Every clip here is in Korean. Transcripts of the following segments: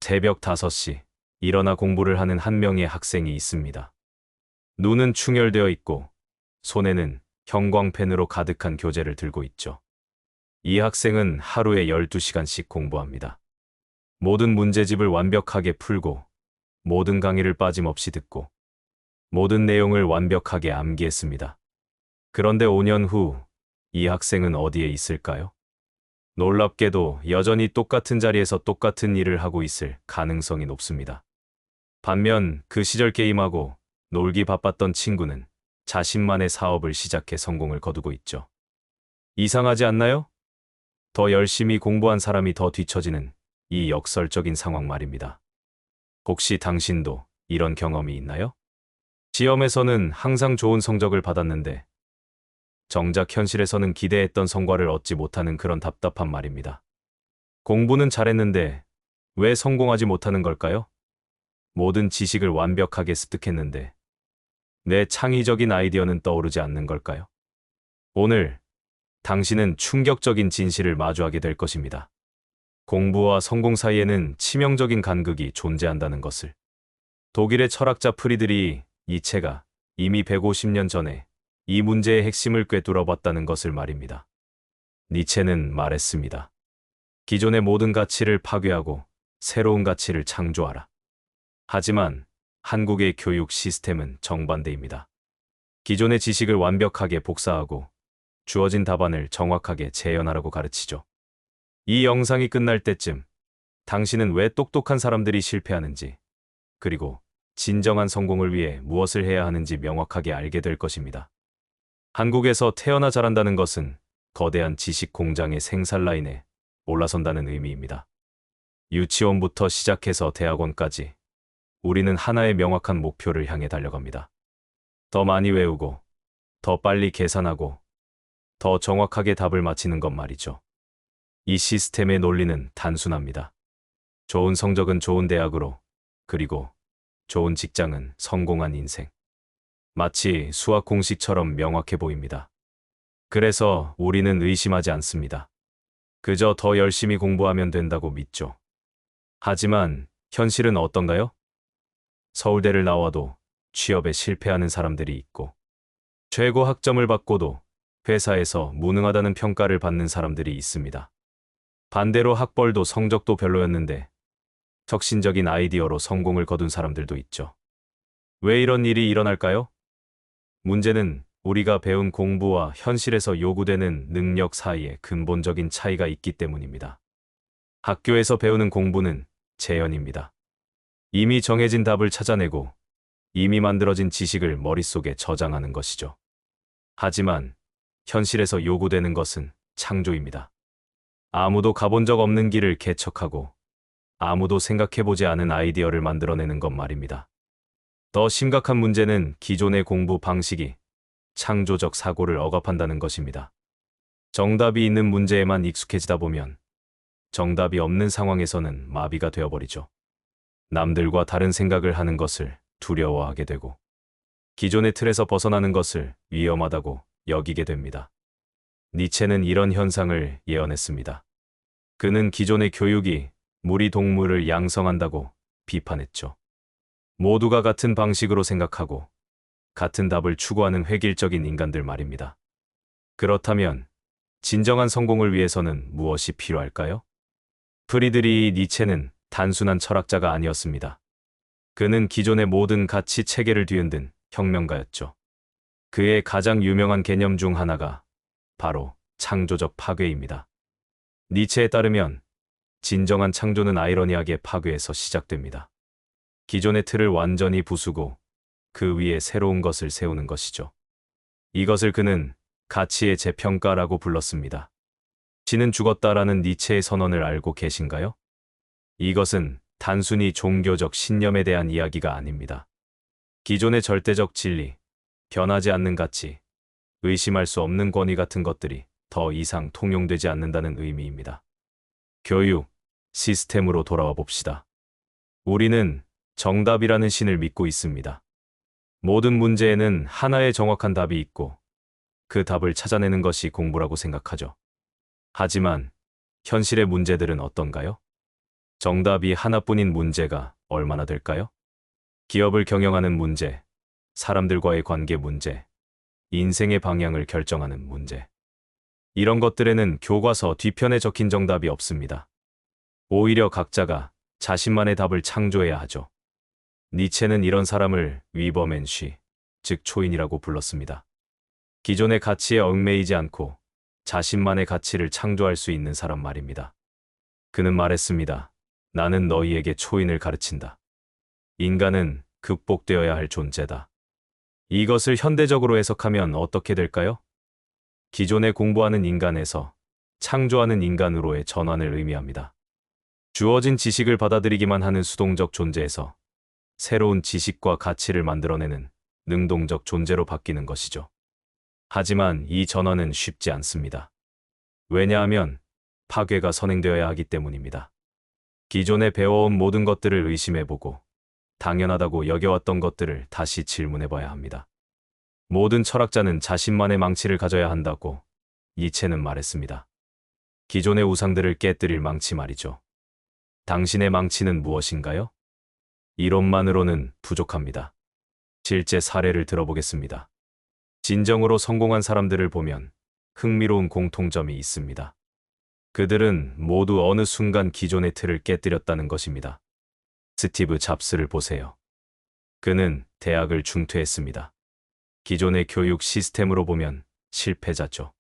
새벽 5시 일어나 공부를 하는 한 명의 학생이 있습니다. 눈은 충혈되어 있고 손에는 형광펜으로 가득한 교재를 들고 있죠. 이 학생은 하루에 12시간씩 공부합니다. 모든 문제집을 완벽하게 풀고 모든 강의를 빠짐없이 듣고 모든 내용을 완벽하게 암기했습니다. 그런데 5년 후 이 학생은 어디에 있을까요? 놀랍게도 여전히 똑같은 자리에서 똑같은 일을 하고 있을 가능성이 높습니다. 반면 그 시절 게임하고 놀기 바빴던 친구는 자신만의 사업을 시작해 성공을 거두고 있죠. 이상하지 않나요? 더 열심히 공부한 사람이 더 뒤처지는 이 역설적인 상황 말입니다. 혹시 당신도 이런 경험이 있나요? 시험에서는 항상 좋은 성적을 받았는데 정작 현실에서는 기대했던 성과를 얻지 못하는 그런 답답한 말입니다. 공부는 잘했는데 왜 성공하지 못하는 걸까요? 모든 지식을 완벽하게 습득했는데 내 창의적인 아이디어는 떠오르지 않는 걸까요? 오늘 당신은 충격적인 진실을 마주하게 될 것입니다. 공부와 성공 사이에는 치명적인 간극이 존재한다는 것을. 독일의 철학자 프리드리히 니체가 이미 150년 전에 이 문제의 핵심을 꿰뚫어 봤다는 것을 말입니다. 니체는 말했습니다. 기존의 모든 가치를 파괴하고 새로운 가치를 창조하라. 하지만 한국의 교육 시스템은 정반대입니다. 기존의 지식을 완벽하게 복사하고 주어진 답안을 정확하게 재현하라고 가르치죠. 이 영상이 끝날 때쯤 당신은 왜 똑똑한 사람들이 실패하는지, 그리고 진정한 성공을 위해 무엇을 해야 하는지 명확하게 알게 될 것입니다. 한국에서 태어나 자란다는 것은 거대한 지식 공장의 생산 라인에 올라선다는 의미입니다. 유치원부터 시작해서 대학원까지 우리는 하나의 명확한 목표를 향해 달려갑니다. 더 많이 외우고, 더 빨리 계산하고, 더 정확하게 답을 맞히는 것 말이죠. 이 시스템의 논리는 단순합니다. 좋은 성적은 좋은 대학으로, 그리고 좋은 직장은 성공한 인생. 마치 수학 공식처럼 명확해 보입니다. 그래서 우리는 의심하지 않습니다. 그저 더 열심히 공부하면 된다고 믿죠. 하지만 현실은 어떤가요? 서울대를 나와도 취업에 실패하는 사람들이 있고, 최고 학점을 받고도 회사에서 무능하다는 평가를 받는 사람들이 있습니다. 반대로 학벌도 성적도 별로였는데 혁신적인 아이디어로 성공을 거둔 사람들도 있죠. 왜 이런 일이 일어날까요? 문제는 우리가 배운 공부와 현실에서 요구되는 능력 사이에 근본적인 차이가 있기 때문입니다. 학교에서 배우는 공부는 재현입니다. 이미 정해진 답을 찾아내고 이미 만들어진 지식을 머릿속에 저장하는 것이죠. 하지만 현실에서 요구되는 것은 창조입니다. 아무도 가본 적 없는 길을 개척하고 아무도 생각해보지 않은 아이디어를 만들어내는 것 말입니다. 더 심각한 문제는 기존의 공부 방식이 창조적 사고를 억압한다는 것입니다. 정답이 있는 문제에만 익숙해지다 보면 정답이 없는 상황에서는 마비가 되어버리죠. 남들과 다른 생각을 하는 것을 두려워하게 되고 기존의 틀에서 벗어나는 것을 위험하다고 여기게 됩니다. 니체는 이런 현상을 예언했습니다. 그는 기존의 교육이 무리 동물을 양성한다고 비판했죠. 모두가 같은 방식으로 생각하고 같은 답을 추구하는 획일적인 인간들 말입니다. 그렇다면 진정한 성공을 위해서는 무엇이 필요할까요? 프리드리히 니체는 단순한 철학자가 아니었습니다. 그는 기존의 모든 가치 체계를 뒤흔든 혁명가였죠. 그의 가장 유명한 개념 중 하나가 바로 창조적 파괴입니다. 니체에 따르면 진정한 창조는 아이러니하게 파괴에서 시작됩니다. 기존의 틀을 완전히 부수고 그 위에 새로운 것을 세우는 것이죠. 이것을 그는 가치의 재평가라고 불렀습니다. 신은 죽었다라는 니체의 선언을 알고 계신가요? 이것은 단순히 종교적 신념에 대한 이야기가 아닙니다. 기존의 절대적 진리, 변하지 않는 가치, 의심할 수 없는 권위 같은 것들이 더 이상 통용되지 않는다는 의미입니다. 교육, 시스템으로 돌아와 봅시다. 우리는 정답이라는 신을 믿고 있습니다. 모든 문제에는 하나의 정확한 답이 있고 그 답을 찾아내는 것이 공부라고 생각하죠. 하지만 현실의 문제들은 어떤가요? 정답이 하나뿐인 문제가 얼마나 될까요? 기업을 경영하는 문제, 사람들과의 관계 문제, 인생의 방향을 결정하는 문제. 이런 것들에는 교과서 뒤편에 적힌 정답이 없습니다. 오히려 각자가 자신만의 답을 창조해야 하죠. 니체는 이런 사람을 위버맨쉬, 즉 초인이라고 불렀습니다. 기존의 가치에 얽매이지 않고 자신만의 가치를 창조할 수 있는 사람 말입니다. 그는 말했습니다. 나는 너희에게 초인을 가르친다. 인간은 극복되어야 할 존재다. 이것을 현대적으로 해석하면 어떻게 될까요? 기존에 공부하는 인간에서 창조하는 인간으로의 전환을 의미합니다. 주어진 지식을 받아들이기만 하는 수동적 존재에서 새로운 지식과 가치를 만들어내는 능동적 존재로 바뀌는 것이죠. 하지만 이 전환은 쉽지 않습니다. 왜냐하면 파괴가 선행되어야 하기 때문입니다. 기존에 배워온 모든 것들을 의심해보고 당연하다고 여겨왔던 것들을 다시 질문해봐야 합니다. 모든 철학자는 자신만의 망치를 가져야 한다고 니체는 말했습니다. 기존의 우상들을 깨뜨릴 망치 말이죠. 당신의 망치는 무엇인가요? 이론만으로는 부족합니다. 실제 사례를 들어보겠습니다. 진정으로 성공한 사람들을 보면 흥미로운 공통점이 있습니다. 그들은 모두 어느 순간 기존의 틀을 깨뜨렸다는 것입니다. 스티브 잡스를 보세요. 그는 대학을 중퇴했습니다. 기존의 교육 시스템으로 보면 실패자죠.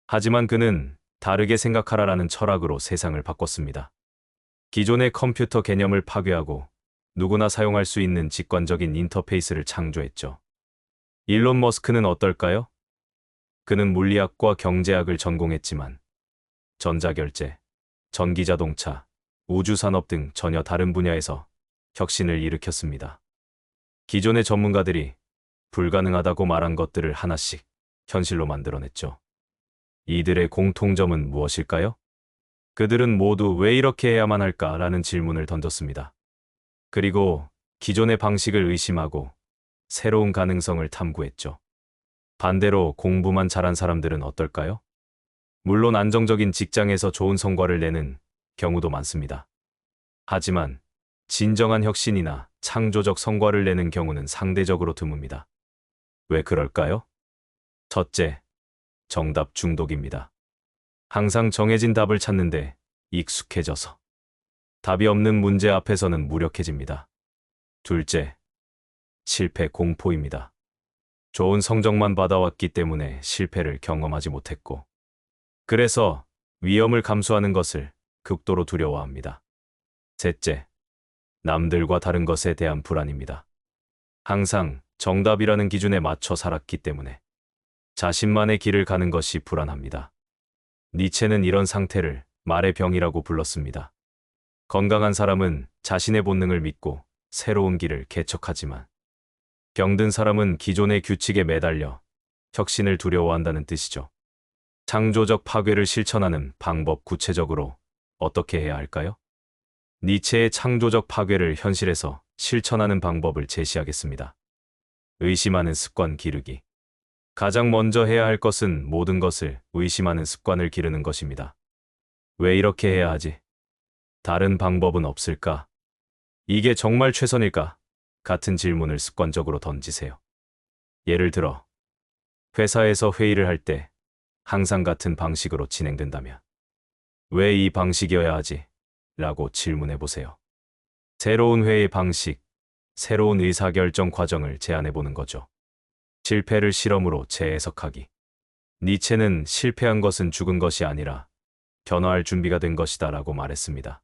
하지만 그는 다르게 생각하라라는 철학으로 세상을 바꿨습니다. 기존의 컴퓨터 개념을 파괴하고 누구나 사용할 수 있는 직관적인 인터페이스를 창조했죠. 일론 머스크는 어떨까요? 그는 물리학과 경제학을 전공했지만 전자결제, 전기자동차, 우주산업 등 전혀 다른 분야에서 혁신을 일으켰습니다. 기존의 전문가들이 불가능하다고 말한 것들을 하나씩 현실로 만들어냈죠. 이들의 공통점은 무엇일까요? 그들은 모두 왜 이렇게 해야만 할까라는 질문을 던졌습니다. 그리고 기존의 방식을 의심하고 새로운 가능성을 탐구했죠. 반대로 공부만 잘한 사람들은 어떨까요? 물론 안정적인 직장에서 좋은 성과를 내는 경우도 많습니다. 하지만 진정한 혁신이나 창조적 성과를 내는 경우는 상대적으로 드뭅니다. 왜 그럴까요? 첫째, 정답 중독입니다. 항상 정해진 답을 찾는데 익숙해져서 답이 없는 문제 앞에서는 무력해집니다. 둘째, 실패 공포입니다. 좋은 성적만 받아왔기 때문에 실패를 경험하지 못했고, 그래서 위험을 감수하는 것을 극도로 두려워합니다. 셋째, 남들과 다른 것에 대한 불안입니다. 항상 정답이라는 기준에 맞춰 살았기 때문에 자신만의 길을 가는 것이 불안합니다. 니체는 이런 상태를 말의 병이라고 불렀습니다. 건강한 사람은 자신의 본능을 믿고 새로운 길을 개척하지만 병든 사람은 기존의 규칙에 매달려 혁신을 두려워한다는 뜻이죠. 창조적 파괴를 실천하는 방법 구체적으로 어떻게 해야 할까요? 니체의 창조적 파괴를 현실에서 실천하는 방법을 제시하겠습니다. 의심하는 습관 기르기. 가장 먼저 해야 할 것은 모든 것을 의심하는 습관을 기르는 것입니다. 왜 이렇게 해야 하지? 다른 방법은 없을까? 이게 정말 최선일까? 같은 질문을 습관적으로 던지세요. 예를 들어, 회사에서 회의를 할 때 항상 같은 방식으로 진행된다면 왜 이 방식이어야 하지? 라고 질문해 보세요. 새로운 회의 방식, 새로운 의사결정 과정을 제안해 보는 거죠. 실패를 실험으로 재해석하기. 니체는 실패한 것은 죽은 것이 아니라 변화할 준비가 된 것이다 라고 말했습니다.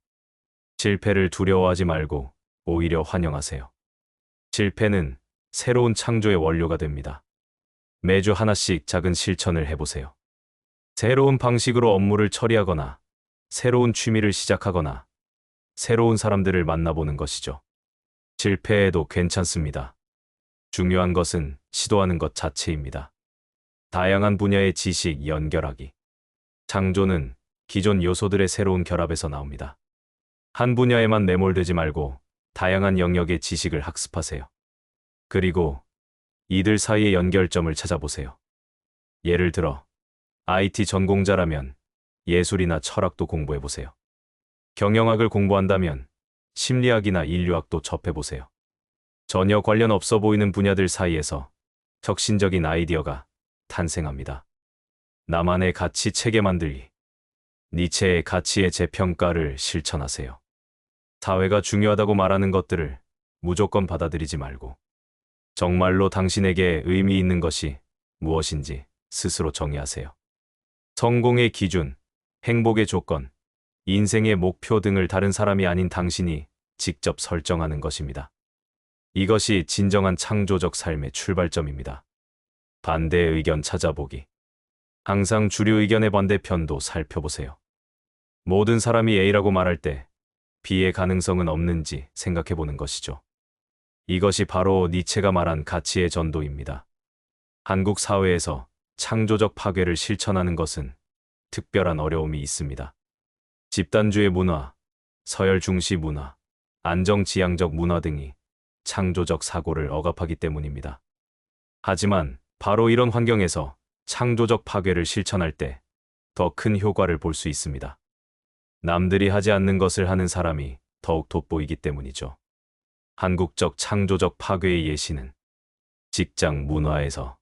실패를 두려워하지 말고 오히려 환영하세요. 실패는 새로운 창조의 원료가 됩니다. 매주 하나씩 작은 실천을 해보세요. 새로운 방식으로 업무를 처리하거나 새로운 취미를 시작하거나 새로운 사람들을 만나보는 것이죠. 실패해도 괜찮습니다. 중요한 것은 시도하는 것 자체입니다. 다양한 분야의 지식 연결하기. 창조는 기존 요소들의 새로운 결합에서 나옵니다. 한 분야에만 매몰되지 말고 다양한 영역의 지식을 학습하세요. 그리고 이들 사이의 연결점을 찾아보세요. 예를 들어 IT 전공자라면 예술이나 철학도 공부해보세요. 경영학을 공부한다면 심리학이나 인류학도 접해보세요. 전혀 관련 없어 보이는 분야들 사이에서 혁신적인 아이디어가 탄생합니다. 나만의 가치 체계 만들기. 니체의 가치의 재평가를 실천하세요. 사회가 중요하다고 말하는 것들을 무조건 받아들이지 말고 정말로 당신에게 의미 있는 것이 무엇인지 스스로 정의하세요. 성공의 기준, 행복의 조건, 인생의 목표 등을 다른 사람이 아닌 당신이 직접 설정하는 것입니다. 이것이 진정한 창조적 삶의 출발점입니다. 반대의 의견 찾아보기. 항상 주류 의견의 반대편도 살펴보세요. 모든 사람이 A라고 말할 때 B의 가능성은 없는지 생각해보는 것이죠. 이것이 바로 니체가 말한 가치의 전도입니다. 한국 사회에서 창조적 파괴를 실천하는 것은 특별한 어려움이 있습니다. 집단주의 문화, 서열 중시 문화, 안정지향적 문화 등이 창조적 사고를 억압하기 때문입니다. 하지만 바로 이런 환경에서 창조적 파괴를 실천할 때 더 큰 효과를 볼 수 있습니다. 남들이 하지 않는 것을 하는 사람이 더욱 돋보이기 때문이죠. 한국적 창조적 파괴의 예시는 직장 문화에서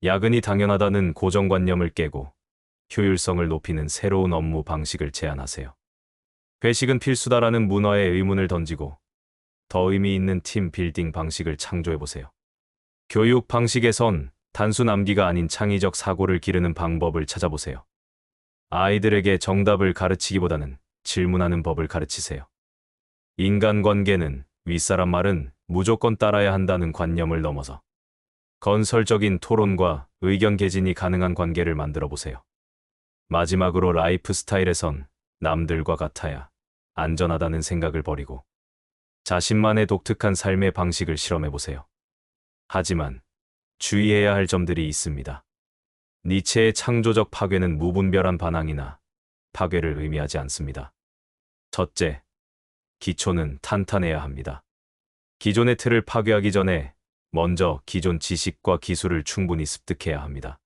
야근이 당연하다는 고정관념을 깨고 효율성을 높이는 새로운 업무 방식을 제안하세요. 회식은 필수다라는 문화의 의문을 던지고 더 의미 있는 팀 빌딩 방식을 창조해보세요. 교육 방식에선 단순 암기가 아닌 창의적 사고를 기르는 방법을 찾아보세요. 아이들에게 정답을 가르치기보다는 질문하는 법을 가르치세요. 인간관계는 윗사람 말은 무조건 따라야 한다는 관념을 넘어서 건설적인 토론과 의견 개진이 가능한 관계를 만들어 보세요. 마지막으로 라이프 스타일에선 남들과 같아야 안전하다는 생각을 버리고 자신만의 독특한 삶의 방식을 실험해 보세요. 하지만 주의해야 할 점들이 있습니다. 니체의 창조적 파괴는 무분별한 반항이나 파괴를 의미하지 않습니다. 첫째, 기초는 탄탄해야 합니다. 기존의 틀을 파괴하기 전에 먼저 기존 지식과 기술을 충분히 습득해야 합니다.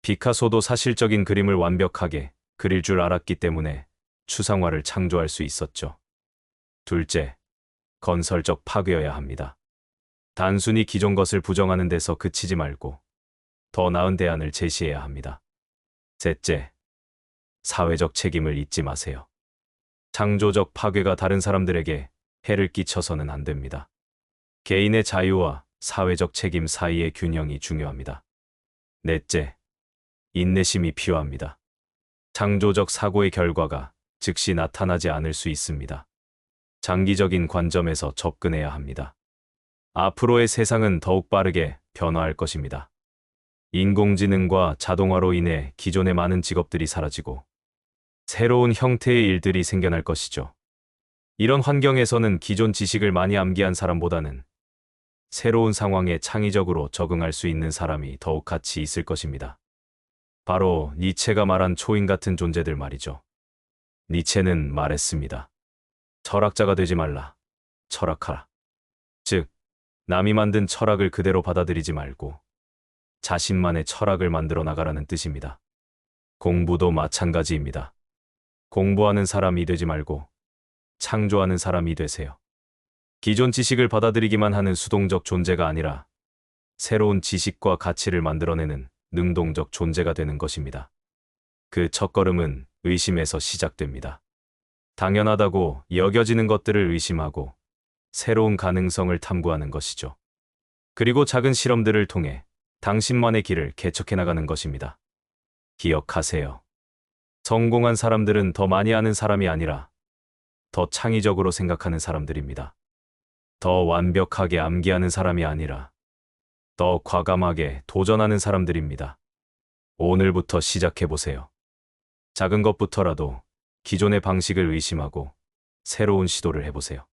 피카소도 사실적인 그림을 완벽하게 그릴 줄 알았기 때문에 추상화를 창조할 수 있었죠. 둘째, 건설적 파괴여야 합니다. 단순히 기존 것을 부정하는 데서 그치지 말고 더 나은 대안을 제시해야 합니다. 셋째, 사회적 책임을 잊지 마세요. 창조적 파괴가 다른 사람들에게 해를 끼쳐서는 안 됩니다. 개인의 자유와 사회적 책임 사이의 균형이 중요합니다. 넷째, 인내심이 필요합니다. 창조적 사고의 결과가 즉시 나타나지 않을 수 있습니다. 장기적인 관점에서 접근해야 합니다. 앞으로의 세상은 더욱 빠르게 변화할 것입니다. 인공지능과 자동화로 인해 기존의 많은 직업들이 사라지고 새로운 형태의 일들이 생겨날 것이죠. 이런 환경에서는 기존 지식을 많이 암기한 사람보다는 새로운 상황에 창의적으로 적응할 수 있는 사람이 더욱 가치 있을 것입니다. 바로 니체가 말한 초인 같은 존재들 말이죠. 니체는 말했습니다. 철학자가 되지 말라. 철학하라. 즉, 남이 만든 철학을 그대로 받아들이지 말고 자신만의 철학을 만들어 나가라는 뜻입니다. 공부도 마찬가지입니다. 공부하는 사람이 되지 말고 창조하는 사람이 되세요. 기존 지식을 받아들이기만 하는 수동적 존재가 아니라 새로운 지식과 가치를 만들어내는 능동적 존재가 되는 것입니다. 그 첫걸음은 의심에서 시작됩니다. 당연하다고 여겨지는 것들을 의심하고 새로운 가능성을 탐구하는 것이죠. 그리고 작은 실험들을 통해 당신만의 길을 개척해 나가는 것입니다. 기억하세요. 성공한 사람들은 더 많이 아는 사람이 아니라 더 창의적으로 생각하는 사람들입니다. 더 완벽하게 암기하는 사람이 아니라 더 과감하게 도전하는 사람들입니다. 오늘부터 시작해보세요. 작은 것부터라도 기존의 방식을 의심하고 새로운 시도를 해보세요.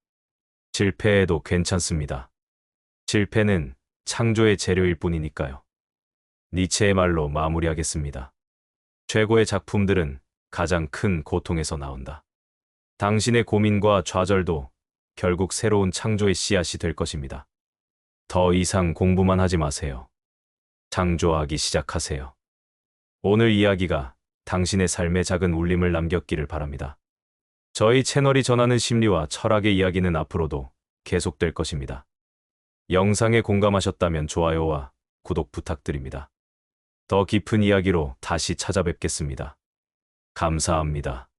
실패해도 괜찮습니다. 실패는 창조의 재료일 뿐이니까요. 니체의 말로 마무리하겠습니다. 최고의 작품들은 가장 큰 고통에서 나온다. 당신의 고민과 좌절도 결국 새로운 창조의 씨앗이 될 것입니다. 더 이상 공부만 하지 마세요. 창조하기 시작하세요. 오늘 이야기가 당신의 삶에 작은 울림을 남겼기를 바랍니다. 저희 채널이 전하는 심리와 철학의 이야기는 앞으로도 계속될 것입니다. 영상에 공감하셨다면 좋아요와 구독 부탁드립니다. 더 깊은 이야기로 다시 찾아뵙겠습니다. 감사합니다.